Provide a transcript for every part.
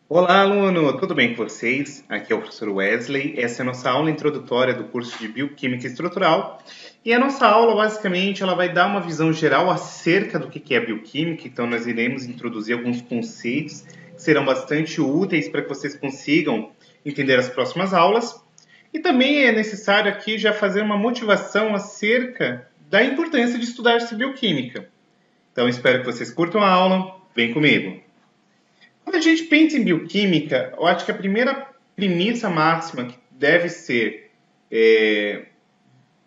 Olá, aluno! Tudo bem com vocês? Aqui é o professor Wesley. Essa é a nossa aula introdutória do curso de Bioquímica Estrutural. E a nossa aula, basicamente, ela vai dar uma visão geral acerca do que é bioquímica. Então, nós iremos introduzir alguns conceitos que serão bastante úteis para que vocês consigam entender as próximas aulas. E também é necessário aqui já fazer uma motivação acerca da importância de estudar-se bioquímica. Então, espero que vocês curtam a aula. Vem comigo! Quando a gente pensa em bioquímica, eu acho que a primeira premissa máxima que deve ser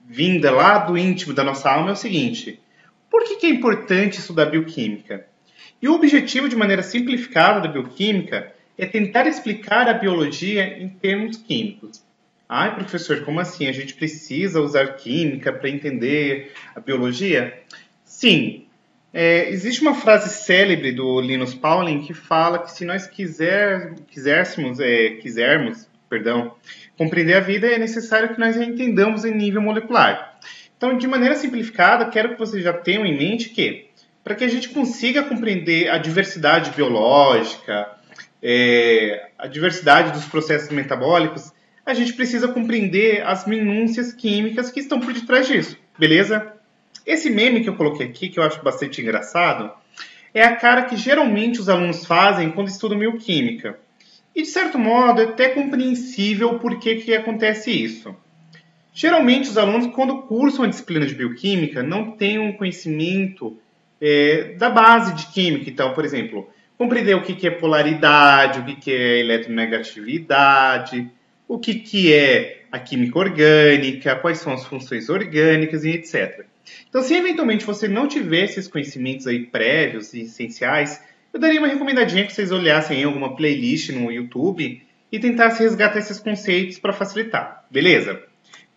vinda lá do íntimo da nossa alma é o seguinte: por que é importante estudar bioquímica? E o objetivo, de maneira simplificada, da bioquímica é tentar explicar a biologia em termos químicos. Ai, professor, como assim? A gente precisa usar química para entender a biologia? Sim, existe uma frase célebre do Linus Pauling que fala que se nós quisermos, compreender a vida, é necessário que nós a entendamos em nível molecular. Então, de maneira simplificada, quero que vocês já tenham em mente que, para que a gente consiga compreender a diversidade biológica, a diversidade dos processos metabólicos, a gente precisa compreender as minúcias químicas que estão por detrás disso, beleza? Esse meme que eu coloquei aqui, que eu acho bastante engraçado, é a cara que geralmente os alunos fazem quando estudam bioquímica. E, de certo modo, é até compreensível por que acontece isso. Geralmente, os alunos, quando cursam a disciplina de bioquímica, não têm um conhecimento da base de química. Então, por exemplo, compreender o que é polaridade, o que é eletronegatividade, o que é a química orgânica, quais são as funções orgânicas e etc. Então, se eventualmente você não tiver esses conhecimentos aí prévios e essenciais, eu daria uma recomendadinha que vocês olhassem em alguma playlist no YouTube e tentassem resgatar esses conceitos para facilitar, beleza?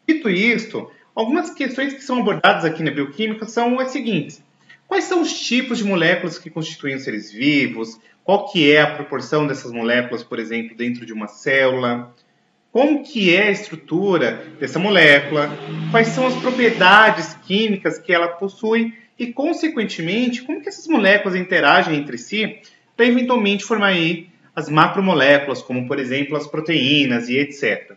Dito isto, algumas questões que são abordadas aqui na bioquímica são as seguintes: quais são os tipos de moléculas que constituem os seres vivos? Qual que é a proporção dessas moléculas, por exemplo, dentro de uma célula? Como que é a estrutura dessa molécula? Quais são as propriedades químicas que ela possui? E, consequentemente, como que essas moléculas interagem entre si para eventualmente formar aí as macromoléculas, como, por exemplo, as proteínas e etc.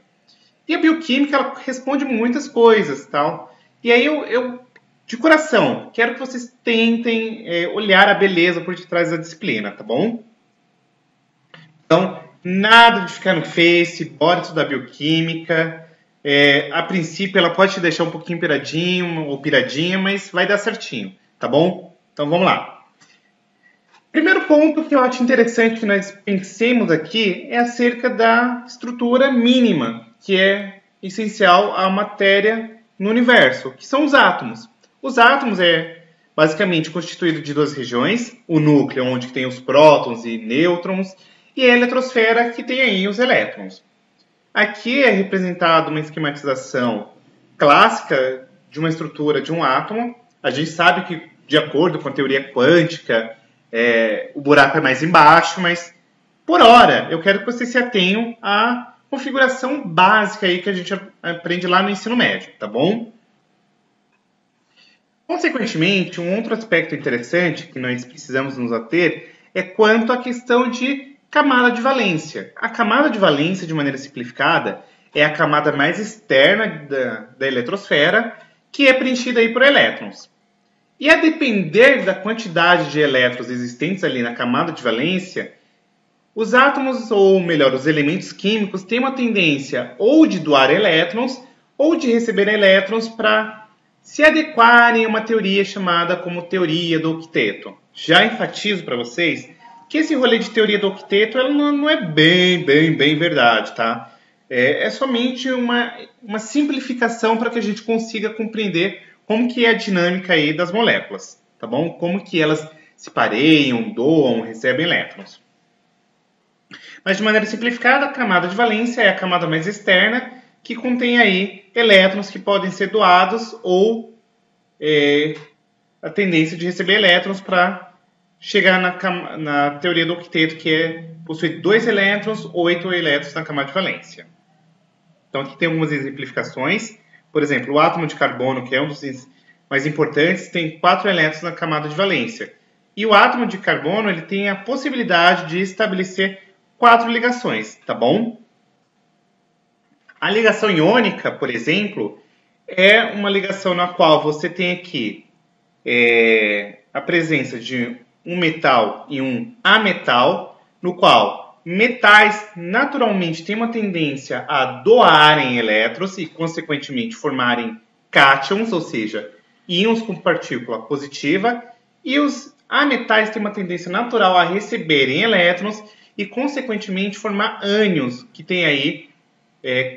E a bioquímica, ela responde muitas coisas, tal. E aí eu de coração, quero que vocês tentem olhar a beleza por detrás da disciplina, tá bom? Então, nada de ficar no Face, bora estudar bioquímica. A princípio, ela pode te deixar um pouquinho piradinho ou piradinha, mas vai dar certinho, tá bom? Então, vamos lá. Primeiro ponto que eu acho interessante que nós pensemos aqui é acerca da estrutura mínima, que é essencial à matéria no universo, que são os átomos. Os átomos é basicamente constituído de duas regiões: o núcleo, onde tem os prótons e nêutrons, e a eletrosfera, que tem aí os elétrons. Aqui é representada uma esquematização clássica de uma estrutura de um átomo. A gente sabe que, de acordo com a teoria quântica, o buraco é mais embaixo, mas, por hora, eu quero que vocês se atenham à configuração básica aí que a gente aprende lá no ensino médio, tá bom? Consequentemente, um outro aspecto interessante que nós precisamos nos ater é quanto à questão de camada de valência. A camada de valência, de maneira simplificada, é a camada mais externa da eletrosfera, que é preenchida aí por elétrons. E a depender da quantidade de elétrons existentes ali na camada de valência, os átomos, ou melhor, os elementos químicos, têm uma tendência ou de doar elétrons ou de receber elétrons para se adequarem a uma teoria chamada como teoria do octeto. Já enfatizo para vocês que esse rolê de teoria do octeto ela não é bem verdade, tá? É somente uma simplificação para que a gente consiga compreender como que é a dinâmica aí das moléculas, tá bom? Como que elas se pareiam, doam, recebem elétrons. Mas de maneira simplificada, a camada de valência é a camada mais externa, que contém aí elétrons que podem ser doados ou a tendência de receber elétrons para chegar na teoria do octeto, que possui 2 elétrons, 8 elétrons na camada de valência. Então aqui tem algumas exemplificações. Por exemplo, o átomo de carbono, que é um dos mais importantes, tem 4 elétrons na camada de valência. E o átomo de carbono ele tem a possibilidade de estabelecer 4 ligações, tá bom? A ligação iônica, por exemplo, é uma ligação na qual você tem aqui a presença de um metal e um ametal, no qual metais naturalmente têm uma tendência a doarem elétrons e, consequentemente, formarem cátions, ou seja, íons com partícula positiva, e os ametais têm uma tendência natural a receberem elétrons e, consequentemente, formar ânions, que tem aí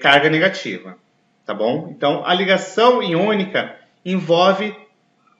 carga negativa, tá bom? Então, a ligação iônica envolve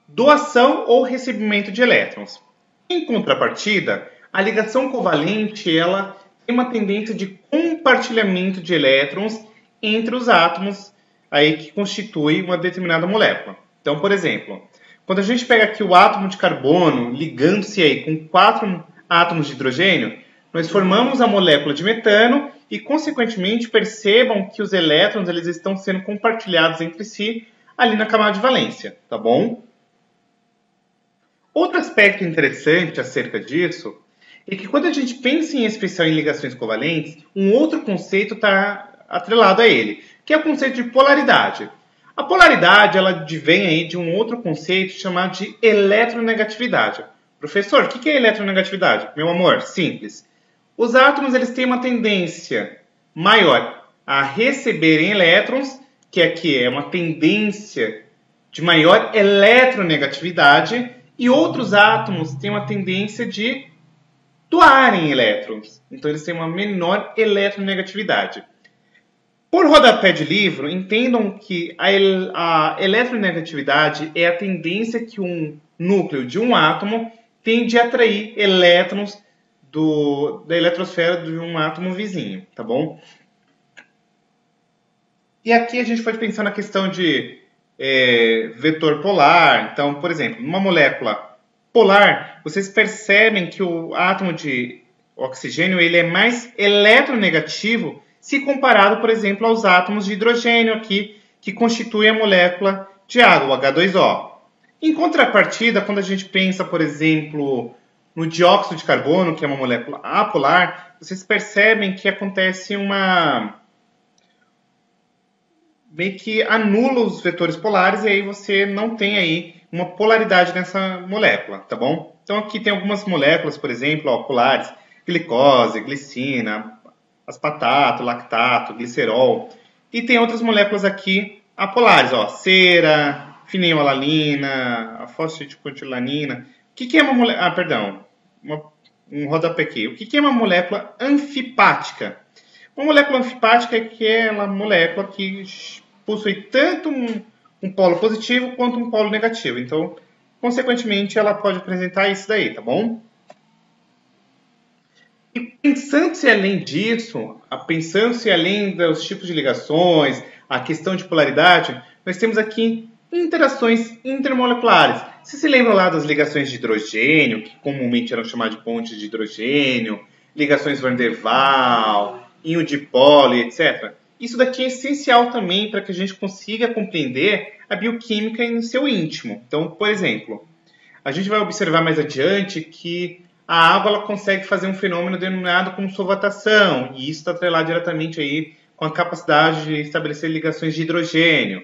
doação ou recebimento de elétrons. Em contrapartida, a ligação covalente ela tem uma tendência de compartilhamento de elétrons entre os átomos aí que constituem uma determinada molécula. Então, por exemplo, quando a gente pega aqui o átomo de carbono ligando-se aí com 4 átomos de hidrogênio, nós formamos a molécula de metano e, consequentemente, percebam que os elétrons eles estão sendo compartilhados entre si ali na camada de valência, tá bom? Outro aspecto interessante acerca disso é que quando a gente pensa em especial em ligações covalentes, um outro conceito está atrelado a ele, que é o conceito de polaridade. A polaridade ela advém aí de um outro conceito chamado de eletronegatividade. Professor, o que é eletronegatividade? Meu amor, simples. Os átomos eles têm uma tendência maior a receberem elétrons, que aqui é uma tendência de maior eletronegatividade, e outros átomos têm uma tendência de doarem elétrons. Então, eles têm uma menor eletronegatividade. Por rodapé de livro, entendam que a eletronegatividade é a tendência que um núcleo de um átomo tem de atrair elétrons da eletrosfera de um átomo vizinho, tá bom? E aqui a gente pode pensar na questão de vetor polar. Então, por exemplo, numa molécula polar, vocês percebem que o átomo de oxigênio ele é mais eletronegativo se comparado, por exemplo, aos átomos de hidrogênio aqui, que constituem a molécula de água, o H2O. Em contrapartida, quando a gente pensa, por exemplo, no dióxido de carbono, que é uma molécula apolar, vocês percebem que acontece meio que anula os vetores polares e aí você não tem aí uma polaridade nessa molécula, tá bom? Então aqui tem algumas moléculas, por exemplo, polares, glicose, glicina, aspartato, lactato, glicerol, e tem outras moléculas aqui apolares, cera, fenilalanina, a fosfetidilcotilanina. O que é uma molécula? Um rodapé aqui. O que é uma molécula anfipática? Uma molécula anfipática é aquela molécula que possui tanto um polo positivo quanto um polo negativo. Então, consequentemente, ela pode apresentar isso daí, tá bom? E pensando-se além disso, pensando-se além dos tipos de ligações, a questão de polaridade, nós temos aqui interações intermoleculares. Você se lembra lá das ligações de hidrogênio, que comumente eram chamadas de pontes de hidrogênio, ligações Van der Waals, íon dipolo, etc. Isso daqui é essencial também para que a gente consiga compreender a bioquímica em seu íntimo. Então, por exemplo, a gente vai observar mais adiante que a água ela consegue fazer um fenômeno denominado como solvatação, e isso está atrelado diretamente aí com a capacidade de estabelecer ligações de hidrogênio.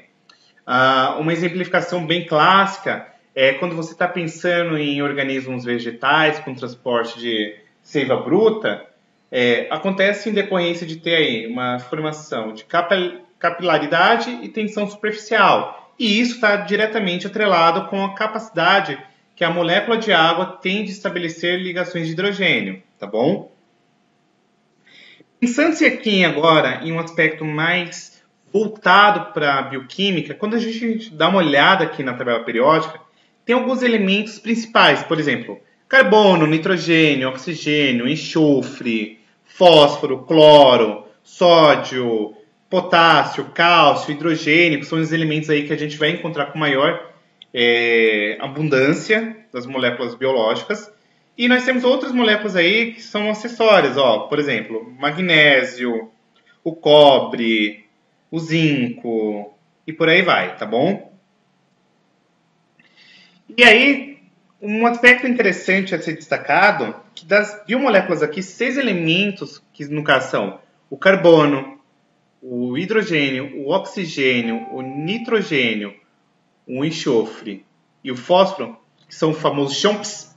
Uma exemplificação bem clássica é quando você está pensando em organismos vegetais com transporte de seiva bruta, acontece em decorrência de ter aí uma formação de capilaridade e tensão superficial. E isso está diretamente atrelado com a capacidade que a molécula de água tem de estabelecer ligações de hidrogênio, tá bom? Pensando-se aqui agora em um aspecto mais voltado para a bioquímica, quando a gente dá uma olhada aqui na tabela periódica, tem alguns elementos principais, por exemplo, carbono, nitrogênio, oxigênio, enxofre, fósforo, cloro, sódio, potássio, cálcio, hidrogênio, que são os elementos aí que a gente vai encontrar com maior abundância das moléculas biológicas. E nós temos outras moléculas aí que são acessórias, por exemplo, magnésio, o cobre, o zinco e por aí vai, tá bom? E aí, Um aspecto interessante a ser destacado, que das biomoléculas aqui, 6 elementos, que no caso são o carbono, o hidrogênio, o oxigênio, o nitrogênio, o enxofre e o fósforo, que são os famosos chomps,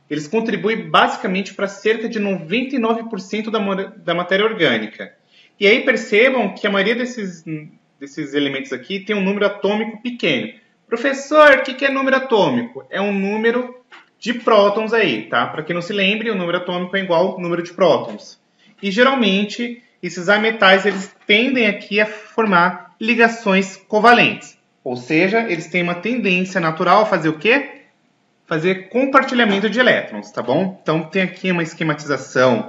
eles contribuem basicamente para cerca de 99% da matéria orgânica. E aí percebam que a maioria desses elementos aqui tem um número atômico pequeno. Professor, o que é número atômico? É um número de prótons aí, tá? Para quem não se lembre, o número atômico é igual ao número de prótons. E geralmente, esses ametais, eles tendem aqui a formar ligações covalentes. Ou seja, eles têm uma tendência natural a fazer o quê? Fazer compartilhamento de elétrons, tá bom? Então, tem aqui uma esquematização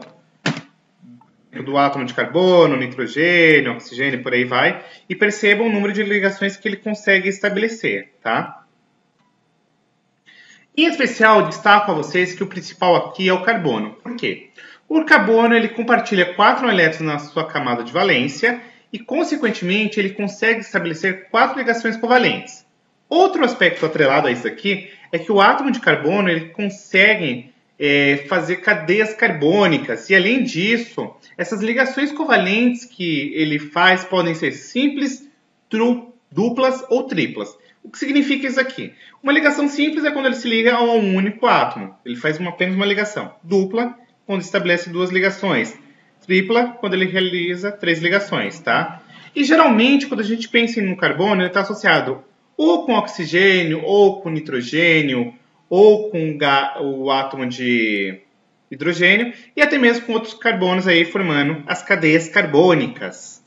do átomo de carbono, nitrogênio, oxigênio, por aí vai. E percebam o número de ligações que ele consegue estabelecer, tá? Em especial, destaco a vocês que o principal aqui é o carbono. Por quê? O carbono ele compartilha 4 elétrons na sua camada de valência e, consequentemente, ele consegue estabelecer 4 ligações covalentes. Outro aspecto atrelado a isso aqui é que o átomo de carbono ele consegue fazer cadeias carbônicas e, além disso, essas ligações covalentes que ele faz podem ser simples, duplas ou triplas. O que significa isso aqui? Uma ligação simples é quando ele se liga a um único átomo. Ele faz apenas uma ligação. Dupla, quando estabelece 2 ligações. Tripla, quando ele realiza 3 ligações, tá? E geralmente, quando a gente pensa no carbono, ele está associado ou com oxigênio, ou com nitrogênio, ou com o átomo de hidrogênio, e até mesmo com outros carbonos aí formando as cadeias carbônicas.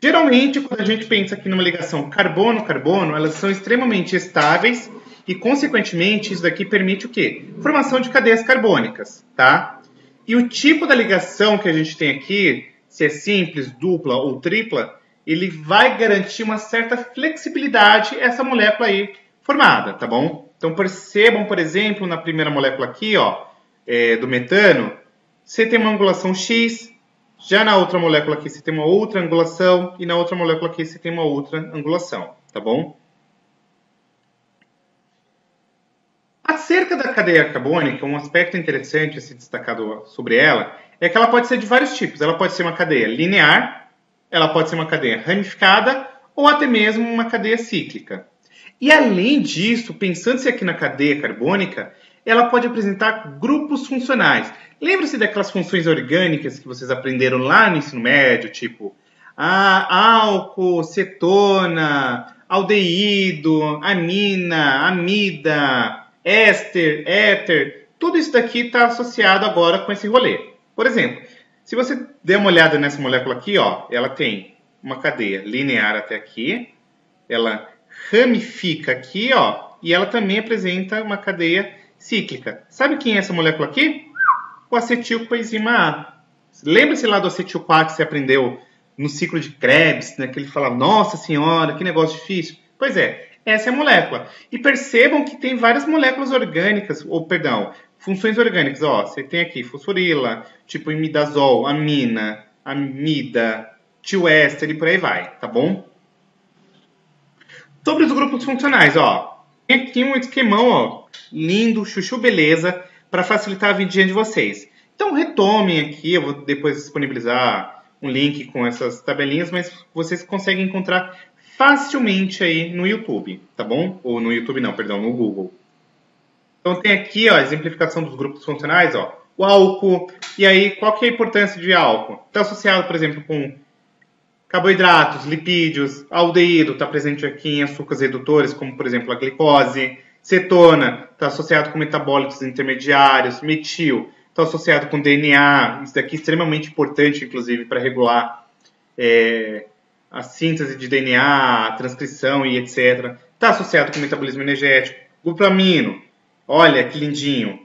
Geralmente, quando a gente pensa aqui numa ligação carbono-carbono, elas são extremamente estáveis e, consequentemente, isso daqui permite o quê? Formação de cadeias carbônicas, tá? E o tipo da ligação que a gente tem aqui, se é simples, dupla ou tripla, ele vai garantir uma certa flexibilidade a essa molécula aí formada, tá bom? Então percebam, por exemplo, na primeira molécula aqui, ó, do metano, você tem uma angulação X, já na outra molécula aqui você tem uma outra angulação e na outra molécula aqui você tem uma outra angulação, tá bom? Acerca da cadeia carbônica, um aspecto interessante a ser destacado sobre ela é que ela pode ser de vários tipos. Ela pode ser uma cadeia linear, ela pode ser uma cadeia ramificada ou até mesmo uma cadeia cíclica. E além disso, pensando-se aqui na cadeia carbônica, ela pode apresentar grupos funcionais. Lembre-se daquelas funções orgânicas que vocês aprenderam lá no ensino médio, tipo álcool, cetona, aldeído, amina, amida, éster, éter. Tudo isso daqui está associado agora com esse rolê. Por exemplo, se você der uma olhada nessa molécula aqui, ó, ela tem uma cadeia linear até aqui, ela ramifica aqui, ó, e ela também apresenta uma cadeia cíclica. Sabe quem é essa molécula aqui? O acetil-coenzima A. Lembra-se lá do acetil-CoA que você aprendeu no ciclo de Krebs, né, que ele falava, nossa senhora, que negócio difícil. Pois é, essa é a molécula. E percebam que tem várias moléculas orgânicas, ou perdão, funções orgânicas. Ó, você tem aqui fosforila, tipo imidazol, amina, amida, tioéster e por aí vai, tá bom? Sobre os grupos funcionais, ó, tem aqui um esquemão, ó, lindo, chuchu beleza, para facilitar a vidinha de vocês. Então retomem aqui, eu vou depois disponibilizar um link com essas tabelinhas, mas vocês conseguem encontrar facilmente aí no YouTube, tá bom? Ou no YouTube não, perdão, no Google. Então tem aqui, ó, a exemplificação dos grupos funcionais, ó, o álcool, e aí qual que é a importância de álcool? Está associado, por exemplo, com carboidratos, lipídios, aldeído está presente aqui em açúcares redutores, como por exemplo a glicose, cetona está associado com metabólitos intermediários, metil está associado com DNA, isso daqui é extremamente importante, inclusive, para regular a síntese de DNA, a transcrição e etc. Está associado com metabolismo energético, glutamino, olha que lindinho,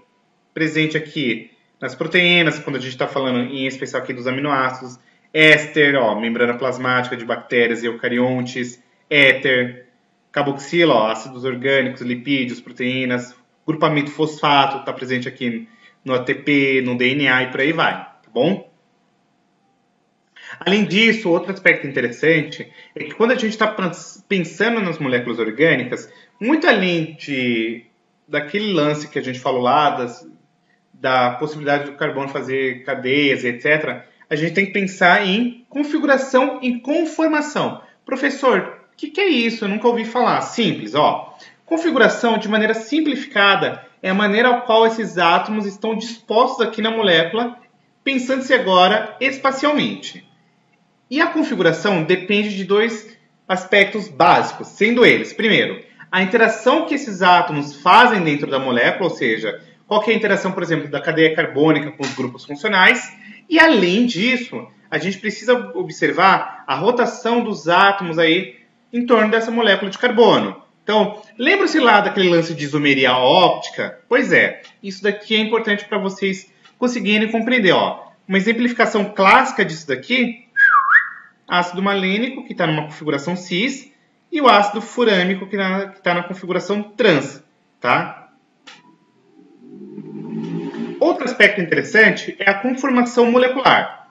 presente aqui nas proteínas, quando a gente está falando em especial aqui dos aminoácidos, éster, ó, membrana plasmática de bactérias e eucariontes, éter, carboxila, ó, ácidos orgânicos, lipídios, proteínas, grupamento fosfato, está presente aqui no ATP, no DNA e por aí vai, tá bom? Além disso, outro aspecto interessante é que quando a gente está pensando nas moléculas orgânicas, muito além de daquele lance que a gente falou lá, da possibilidade do carbono fazer cadeias, etc., a gente tem que pensar em configuração e conformação. Professor, o que é isso? Eu nunca ouvi falar. Simples, ó. Configuração, de maneira simplificada, é a maneira ao qual esses átomos estão dispostos aqui na molécula, pensando-se agora espacialmente. E a configuração depende de dois aspectos básicos, sendo eles, primeiro, a interação que esses átomos fazem dentro da molécula, ou seja, qual que é a interação, por exemplo, da cadeia carbônica com os grupos funcionais, e além disso, a gente precisa observar a rotação dos átomos aí em torno dessa molécula de carbono. Então, lembra-se lá daquele lance de isomeria óptica? Pois é, isso daqui é importante para vocês conseguirem compreender. Ó. Uma exemplificação clássica disso daqui, ácido malênico, que está numa configuração cis, e o ácido furâmico, que está na configuração trans. Tá? Outro aspecto interessante é a conformação molecular.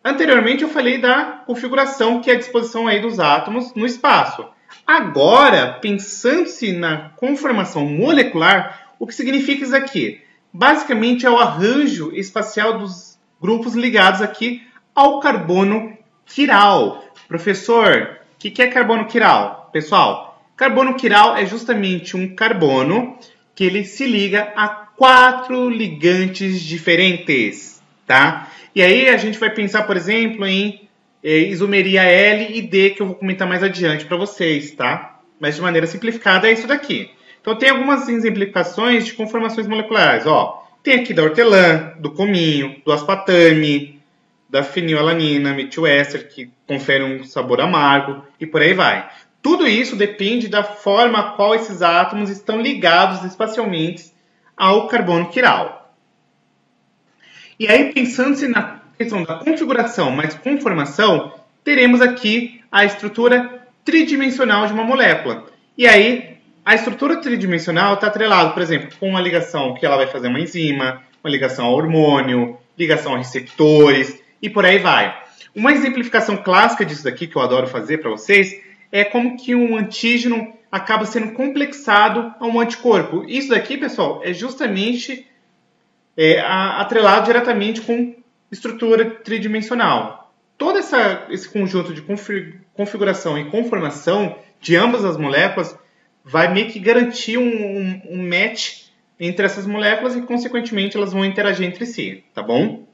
Anteriormente eu falei da configuração, que é a disposição aí dos átomos no espaço. Agora, pensando-se na conformação molecular, o que significa isso aqui? Basicamente é o arranjo espacial dos grupos ligados aqui ao carbono quiral. Professor, o que é carbono quiral? Pessoal, carbono quiral é justamente um carbono que ele se liga a 4 ligantes diferentes, tá? E aí a gente vai pensar, por exemplo, em isomeria L e D, que eu vou comentar mais adiante para vocês, tá? Mas de maneira simplificada é isso daqui. Então tem algumas exemplificações de conformações moleculares, ó. Tem aqui da hortelã, do cominho, do aspartame, da fenilalanina, metiléster, que confere um sabor amargo, e por aí vai. Tudo isso depende da forma a qual esses átomos estão ligados espacialmente ao carbono quiral. E aí, pensando-se na questão da configuração mais conformação, teremos aqui a estrutura tridimensional de uma molécula. E aí, a estrutura tridimensional está atrelada, por exemplo, com uma ligação que ela vai fazer uma enzima, uma ligação ao hormônio, ligação a receptores, e por aí vai. Uma exemplificação clássica disso daqui, que eu adoro fazer para vocês, é como que um antígeno acaba sendo complexado a um anticorpo. Isso daqui, pessoal, é justamente atrelado diretamente com estrutura tridimensional. Todo esse conjunto de configuração e conformação de ambas as moléculas vai meio que garantir um match entre essas moléculas e, consequentemente, elas vão interagir entre si, tá bom?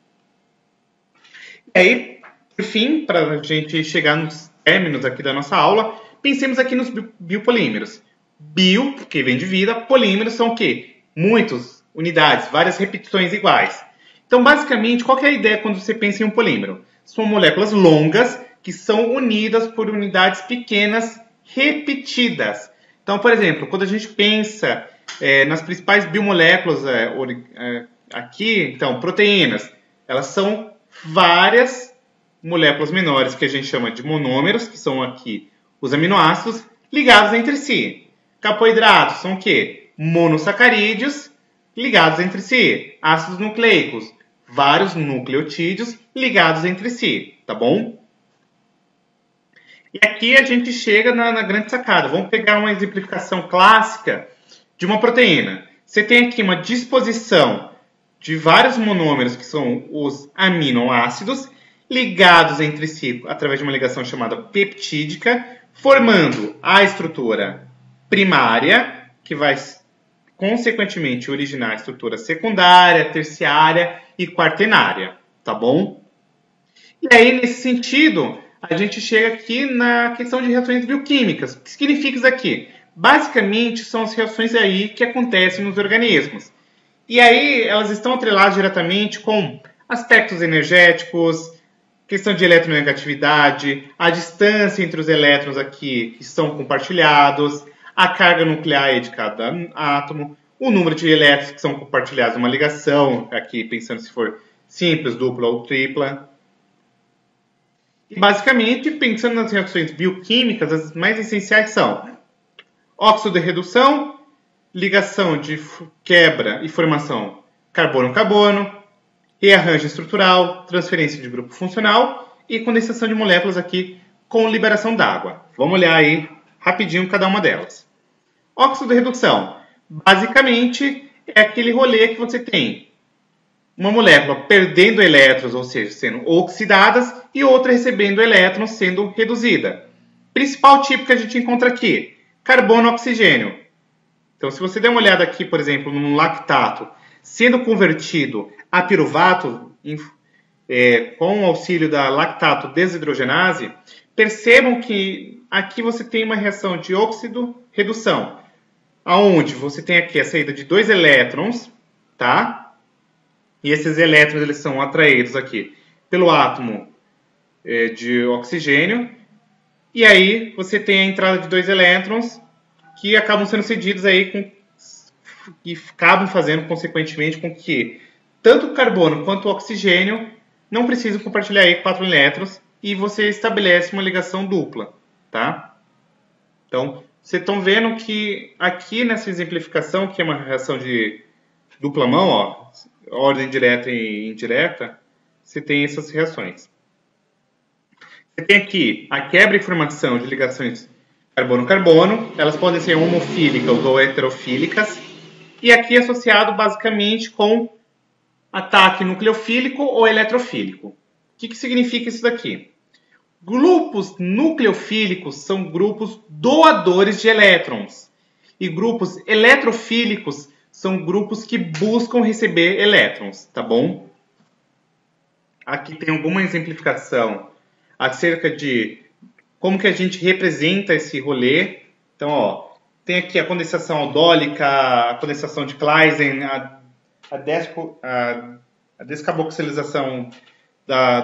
E aí, por fim, para a gente chegar nos términos aqui da nossa aula, pensemos aqui nos biopolímeros. Bio, que vem de vida, polímeros são o quê? Muitas unidades, várias repetições iguais. Então, basicamente, qual que é a ideia quando você pensa em um polímero? São moléculas longas que são unidas por unidades pequenas repetidas. Então, por exemplo, quando a gente pensa nas principais biomoléculas aqui, então, proteínas, elas são várias moléculas menores que a gente chama de monômeros, que são aqui os aminoácidos, ligados entre si. Carboidratos são o quê? Monossacarídeos ligados entre si. Ácidos nucleicos, vários nucleotídeos ligados entre si, tá bom? E aqui a gente chega na grande sacada. Vamos pegar uma exemplificação clássica de uma proteína. Você tem aqui uma disposição de vários monômeros, que são os aminoácidos, ligados entre si através de uma ligação chamada peptídica, formando a estrutura primária, que vai, consequentemente, originar a estrutura secundária, terciária e quaternária, tá bom? E aí, nesse sentido, a gente chega aqui na questão de reações bioquímicas. O que significa isso aqui? Basicamente, são as reações aí que acontecem nos organismos. E aí, elas estão atreladas diretamente com aspectos energéticos, questão de eletronegatividade, a distância entre os elétrons aqui que são compartilhados, a carga nuclear de cada átomo, o número de elétrons que são compartilhados numa ligação, aqui pensando se for simples, dupla ou tripla. E basicamente, pensando nas reações bioquímicas, as mais essenciais são óxido de redução, ligação de quebra e formação carbono-carbono, rearranjo estrutural, transferência de grupo funcional e condensação de moléculas aqui com liberação d'água. Vamos olhar aí rapidinho cada uma delas. Óxido de redução. basicamente é aquele rolê que você tem uma molécula perdendo elétrons, ou seja, sendo oxidadas, e outra recebendo elétrons, sendo reduzida. Principal tipo que a gente encontra aqui, carbono-oxigênio. Então, se você der uma olhada aqui, por exemplo, num lactato, sendo convertido a piruvato, com o auxílio da lactato desidrogenase, percebam que aqui você tem uma reação de óxido-redução, aonde você tem aqui a saída de 2 elétrons, tá? E esses elétrons eles são atraídos aqui pelo átomo de oxigênio, e aí você tem a entrada de 2 elétrons que acabam sendo cedidos aí e acabam fazendo, consequentemente, com que tanto o carbono quanto o oxigênio não precisam compartilhar aí 4 elétrons e você estabelece uma ligação dupla, tá? Então, vocês estão vendo que aqui nessa exemplificação, que é uma reação de dupla mão, ó, ordem direta e indireta, você tem essas reações. Você tem aqui a quebra e formação de ligações carbono-carbono, elas podem ser homofílicas ou heterofílicas, e aqui associado basicamente com ataque nucleofílico ou eletrofílico. O que significa isso daqui? Grupos nucleofílicos são grupos doadores de elétrons, e grupos eletrofílicos são grupos que buscam receber elétrons, tá bom? Aqui tem alguma exemplificação acerca de como que a gente representa esse rolê. Então, ó, tem aqui a condensação aldólica, a condensação de Claisen, a descarboxilização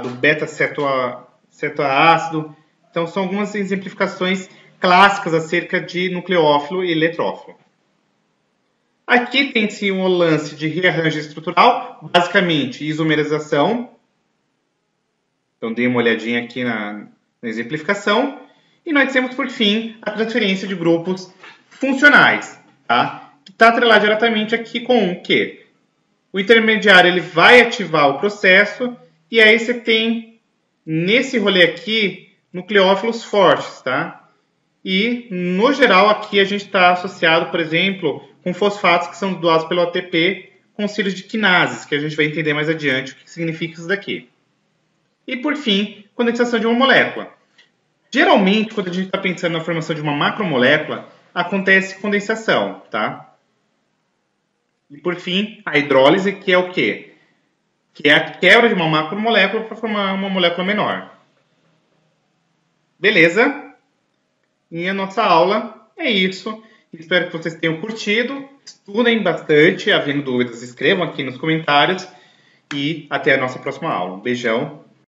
do beta-cetoácido. Então, são algumas exemplificações clássicas acerca de nucleófilo e eletrófilo. Aqui tem-se um lance de rearranjo estrutural, basicamente isomerização. Então, dei uma olhadinha aqui na exemplificação. E nós temos, por fim, a transferência de grupos funcionais, tá? Que está atrelado diretamente aqui com o quê? O intermediário ele vai ativar o processo e aí você tem, nesse rolê aqui, nucleófilos fortes, tá? E, no geral, aqui a gente está associado, por exemplo, com fosfatos que são doados pelo ATP com auxílio de quinases, que a gente vai entender mais adiante o que significa isso daqui. E, por fim, condensação de uma molécula. Geralmente, quando a gente está pensando na formação de uma macromolécula, acontece condensação, tá? E, por fim, a hidrólise, que é o quê? Que é a quebra de uma macromolécula para formar uma molécula menor. Beleza? E a nossa aula é isso. Espero que vocês tenham curtido. Estudem bastante. Havendo dúvidas, escrevam aqui nos comentários. E até a nossa próxima aula. Um beijão.